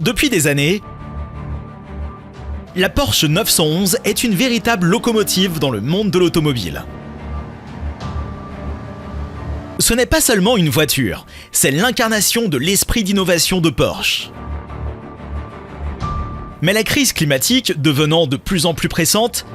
Depuis des années, la Porsche 911 est une véritable locomotive dans le monde de l'automobile. Ce n'est pas seulement une voiture, c'est l'incarnation de l'esprit d'innovation de Porsche. Mais la crise climatique devenant de plus en plus pressante,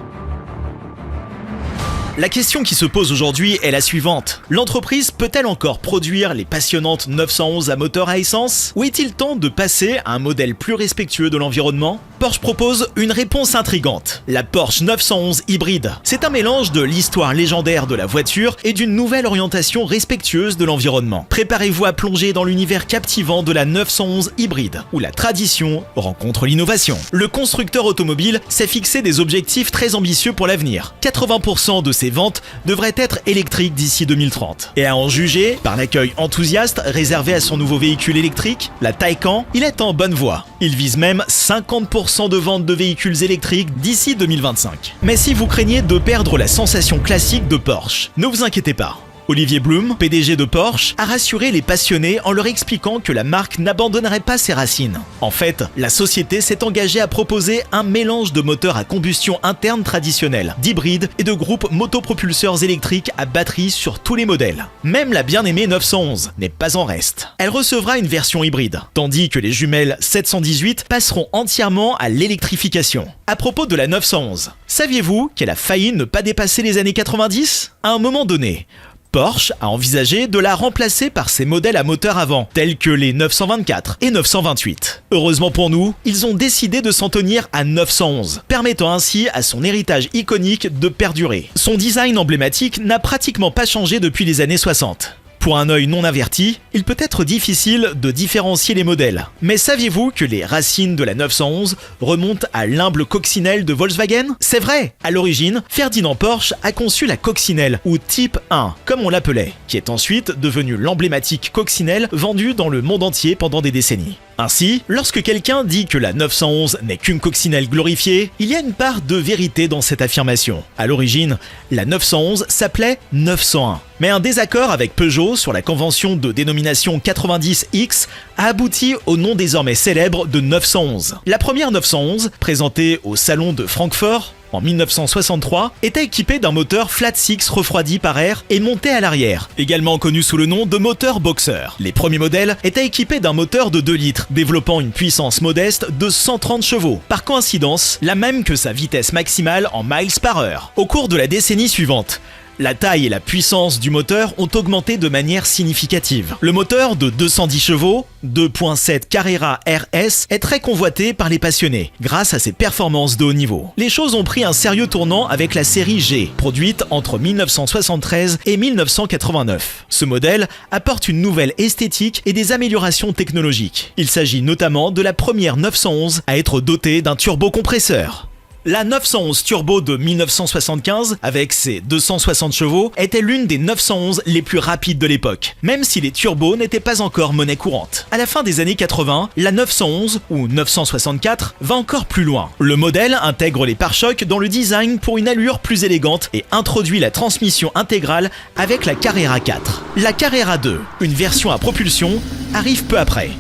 la question qui se pose aujourd'hui est la suivante. L'entreprise peut-elle encore produire les passionnantes 911 à moteur à essence? Ou est-il temps de passer à un modèle plus respectueux de l'environnement? Porsche propose une réponse intrigante. La Porsche 911 hybride. C'est un mélange de l'histoire légendaire de la voiture et d'une nouvelle orientation respectueuse de l'environnement. Préparez-vous à plonger dans l'univers captivant de la 911 hybride, où la tradition rencontre l'innovation. Le constructeur automobile s'est fixé des objectifs très ambitieux pour l'avenir. 80% de ses ventes devraient être électriques d'ici 2030. Et à en juger par l'accueil enthousiaste réservé à son nouveau véhicule électrique, la Taycan, il est en bonne voie. Il vise même 50% de ventes de véhicules électriques d'ici 2025. Mais si vous craignez de perdre la sensation classique de Porsche, ne vous inquiétez pas. Olivier Blume, PDG de Porsche, a rassuré les passionnés en leur expliquant que la marque n'abandonnerait pas ses racines. En fait, la société s'est engagée à proposer un mélange de moteurs à combustion interne traditionnels, d'hybrides et de groupes motopropulseurs électriques à batterie sur tous les modèles. Même la bien-aimée 911 n'est pas en reste. Elle recevra une version hybride, tandis que les jumelles 718 passeront entièrement à l'électrification. À propos de la 911, saviez-vous qu'elle a failli ne pas dépasser les années 90 ? À un moment donné, Porsche a envisagé de la remplacer par ses modèles à moteur avant, tels que les 924 et 928. Heureusement pour nous, ils ont décidé de s'en tenir à 911, permettant ainsi à son héritage iconique de perdurer. Son design emblématique n'a pratiquement pas changé depuis les années 60. Pour un œil non averti, il peut être difficile de différencier les modèles. Mais saviez-vous que les racines de la 911 remontent à l'humble coccinelle de Volkswagen? C'est vrai! À l'origine, Ferdinand Porsche a conçu la coccinelle, ou Type 1, comme on l'appelait, qui est ensuite devenue l'emblématique coccinelle vendue dans le monde entier pendant des décennies. Ainsi, lorsque quelqu'un dit que la 911 n'est qu'une coccinelle glorifiée, il y a une part de vérité dans cette affirmation. À l'origine, la 911 s'appelait 901. Mais un désaccord avec Peugeot sur la convention de dénomination 90X a abouti au nom désormais célèbre de 911. La première 911, présentée au salon de Francfort en 1963, était équipée d'un moteur flat six refroidi par air et monté à l'arrière, également connu sous le nom de moteur Boxer. Les premiers modèles étaient équipés d'un moteur de 2 litres, développant une puissance modeste de 130 chevaux, par coïncidence la même que sa vitesse maximale en miles par heure. Au cours de la décennie suivante, la taille et la puissance du moteur ont augmenté de manière significative. Le moteur de 210 chevaux, 2.7 Carrera RS, est très convoité par les passionnés, grâce à ses performances de haut niveau. Les choses ont pris un sérieux tournant avec la série G, produite entre 1973 et 1989. Ce modèle apporte une nouvelle esthétique et des améliorations technologiques. Il s'agit notamment de la première 911 à être dotée d'un turbocompresseur. La 911 Turbo de 1975, avec ses 260 chevaux, était l'une des 911 les plus rapides de l'époque, même si les turbos n'étaient pas encore monnaie courante. À la fin des années 80, la 911, ou 964, va encore plus loin. Le modèle intègre les pare-chocs dans le design pour une allure plus élégante et introduit la transmission intégrale avec la Carrera 4. La Carrera 2, une version à propulsion, arrive peu après.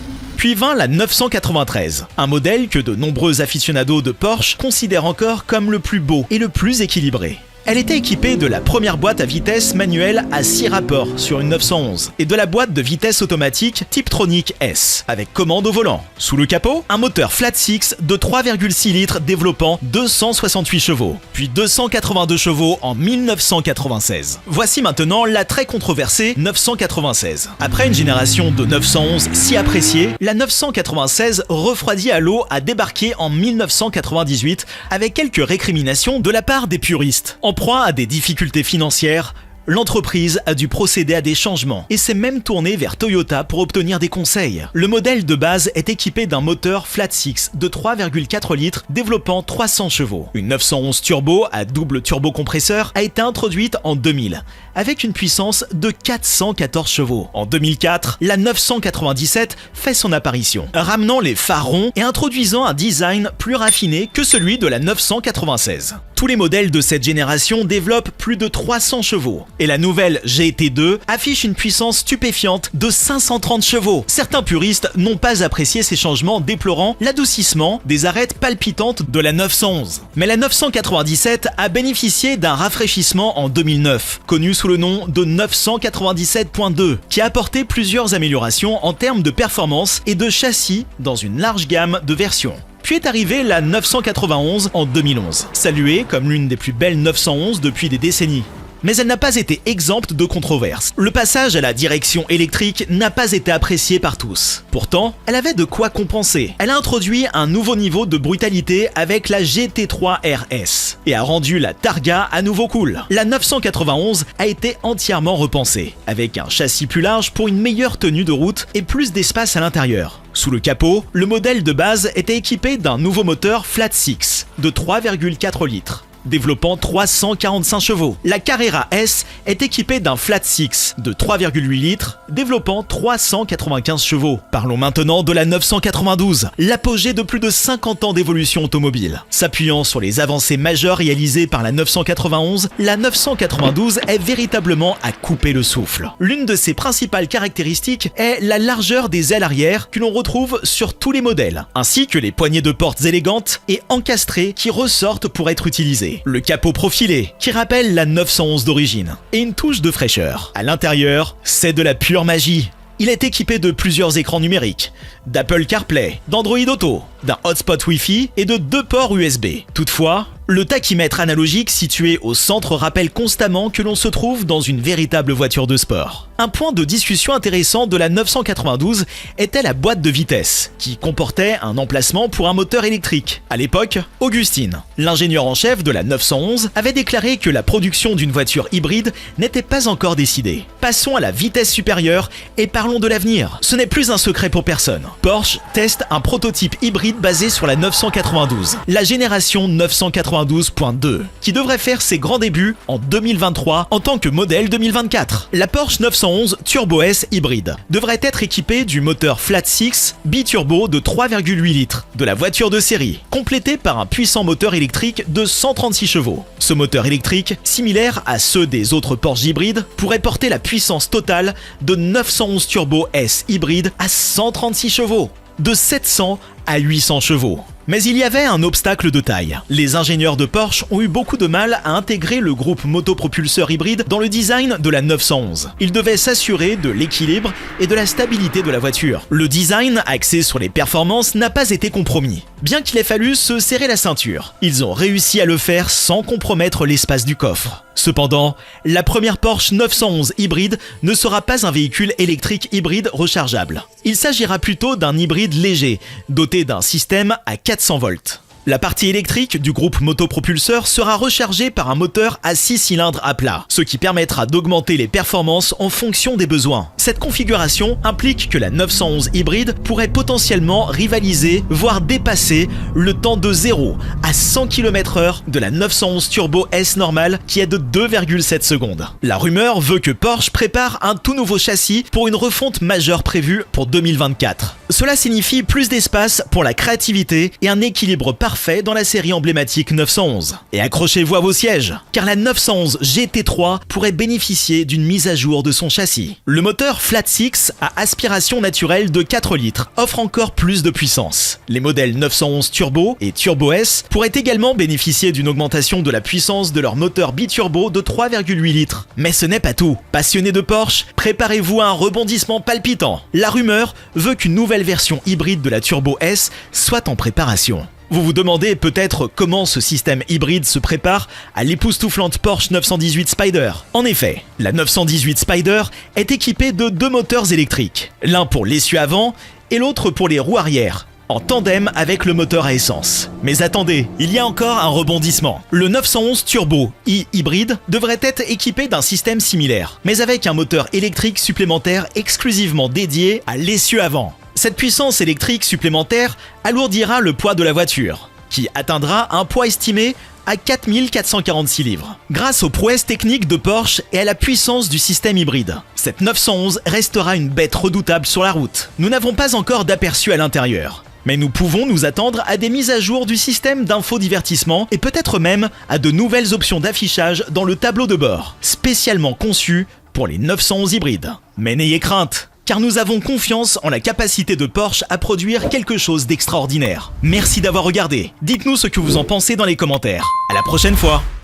Puis vint la 993, un modèle que de nombreux aficionados de Porsche considèrent encore comme le plus beau et le plus équilibré. Elle était équipée de la première boîte à vitesse manuelle à 6 rapports sur une 911 et de la boîte de vitesse automatique Tiptronic S avec commande au volant. Sous le capot, un moteur flat six de 3,6 litres développant 268 chevaux, puis 282 chevaux en 1996. Voici maintenant la très controversée 996. Après une génération de 911 si appréciée, la 996 refroidie à l'eau a débarqué en 1998 avec quelques récriminations de la part des puristes. En proie à des difficultés financières, l'entreprise a dû procéder à des changements et s'est même tournée vers Toyota pour obtenir des conseils. Le modèle de base est équipé d'un moteur flat six de 3,4 litres développant 300 chevaux. Une 911 turbo à double turbocompresseur a été introduite en 2000 avec une puissance de 414 chevaux. En 2004, la 997 fait son apparition, ramenant les phares ronds et introduisant un design plus raffiné que celui de la 996. Tous les modèles de cette génération développent plus de 300 chevaux. Et la nouvelle GT2 affiche une puissance stupéfiante de 530 chevaux. Certains puristes n'ont pas apprécié ces changements, déplorant l'adoucissement des arêtes palpitantes de la 911. Mais la 997 a bénéficié d'un rafraîchissement en 2009, connu sous le nom de 997.2, qui a apporté plusieurs améliorations en termes de performance et de châssis dans une large gamme de versions. Puis est arrivée la 991 en 2011, saluée comme l'une des plus belles 911 depuis des décennies. Mais elle n'a pas été exempte de controverses. Le passage à la direction électrique n'a pas été apprécié par tous. Pourtant, elle avait de quoi compenser. Elle a introduit un nouveau niveau de brutalité avec la GT3 RS et a rendu la Targa à nouveau cool. La 991 a été entièrement repensée, avec un châssis plus large pour une meilleure tenue de route et plus d'espace à l'intérieur. Sous le capot, le modèle de base était équipé d'un nouveau moteur Flat Six de 3,4 litres. Développant 345 chevaux. La Carrera S est équipée d'un Flat Six de 3,8 litres, développant 395 chevaux. Parlons maintenant de la 992, l'apogée de plus de 50 ans d'évolution automobile. S'appuyant sur les avancées majeures réalisées par la 991, la 992 est véritablement à couper le souffle. L'une de ses principales caractéristiques est la largeur des ailes arrière que l'on retrouve sur tous les modèles, ainsi que les poignées de portes élégantes et encastrées qui ressortent pour être utilisées. Le capot profilé, qui rappelle la 911 d'origine, et une touche de fraîcheur. À l'intérieur, c'est de la pure magie. Il est équipé de plusieurs écrans numériques, d'Apple CarPlay, d'Android Auto, d'un hotspot Wi-Fi et de 2 ports USB. Toutefois, le tachymètre analogique situé au centre rappelle constamment que l'on se trouve dans une véritable voiture de sport. Un point de discussion intéressant de la 992 était la boîte de vitesse, qui comportait un emplacement pour un moteur électrique. À l'époque, Augustine, l'ingénieur en chef de la 911, avait déclaré que la production d'une voiture hybride n'était pas encore décidée. Passons à la vitesse supérieure et parlons de l'avenir. Ce n'est plus un secret pour personne. Porsche teste un prototype hybride basé sur la 992, la génération 992.2, qui devrait faire ses grands débuts en 2023 en tant que modèle 2024. La Porsche 911 Turbo S hybride devrait être équipée du moteur Flat Six biturbo de 3,8 litres de la voiture de série, complété par un puissant moteur électrique de 136 chevaux. Ce moteur électrique, similaire à ceux des autres Porsche hybrides, pourrait porter la puissance totale de 911 Turbo S hybride à 136 chevaux, de 700 à 800 chevaux. Mais il y avait un obstacle de taille. Les ingénieurs de Porsche ont eu beaucoup de mal à intégrer le groupe motopropulseur hybride dans le design de la 911. Ils devaient s'assurer de l'équilibre et de la stabilité de la voiture. Le design, axé sur les performances, n'a pas été compromis. Bien qu'il ait fallu se serrer la ceinture, ils ont réussi à le faire sans compromettre l'espace du coffre. Cependant, la première Porsche 911 hybride ne sera pas un véhicule électrique hybride rechargeable. Il s'agira plutôt d'un hybride léger, doté d'un système à 400 volts. La partie électrique du groupe motopropulseur sera rechargée par un moteur à 6 cylindres à plat, ce qui permettra d'augmenter les performances en fonction des besoins. Cette configuration implique que la 911 hybride pourrait potentiellement rivaliser, voire dépasser, le temps de 0 à 100 km/h de la 911 Turbo S normale qui est de 2,7 secondes. La rumeur veut que Porsche prépare un tout nouveau châssis pour une refonte majeure prévue pour 2024. Cela signifie plus d'espace pour la créativité et un équilibre parfait dans la série emblématique 911. Et accrochez-vous à vos sièges, car la 911 GT3 pourrait bénéficier d'une mise à jour de son châssis. Le moteur Flat Six à aspiration naturelle de 4 litres offre encore plus de puissance. Les modèles 911 Turbo et Turbo S pourraient également bénéficier d'une augmentation de la puissance de leur moteur biturbo de 3,8 litres. Mais ce n'est pas tout. Passionnés de Porsche, préparez-vous à un rebondissement palpitant. La rumeur veut qu'une nouvelle version hybride de la Turbo S soit en préparation. Vous vous demandez peut-être comment ce système hybride se prépare à l'époustouflante Porsche 918 Spyder. En effet, la 918 Spyder est équipée de 2 moteurs électriques, l'un pour l'essieu avant et l'autre pour les roues arrière, en tandem avec le moteur à essence. Mais attendez, il y a encore un rebondissement. Le 911 Turbo hybride devrait être équipé d'un système similaire, mais avec un moteur électrique supplémentaire exclusivement dédié à l'essieu avant. Cette puissance électrique supplémentaire alourdira le poids de la voiture, qui atteindra un poids estimé à 4446 livres. Grâce aux prouesses techniques de Porsche et à la puissance du système hybride, cette 911 restera une bête redoutable sur la route. Nous n'avons pas encore d'aperçu à l'intérieur, Mais nous pouvons nous attendre à des mises à jour du système d'infodivertissement et peut-être même à de nouvelles options d'affichage dans le tableau de bord, spécialement conçues pour les 911 hybrides. Mais n'ayez crainte, car nous avons confiance en la capacité de Porsche à produire quelque chose d'extraordinaire. Merci d'avoir regardé. Dites-nous ce que vous en pensez dans les commentaires. À la prochaine fois.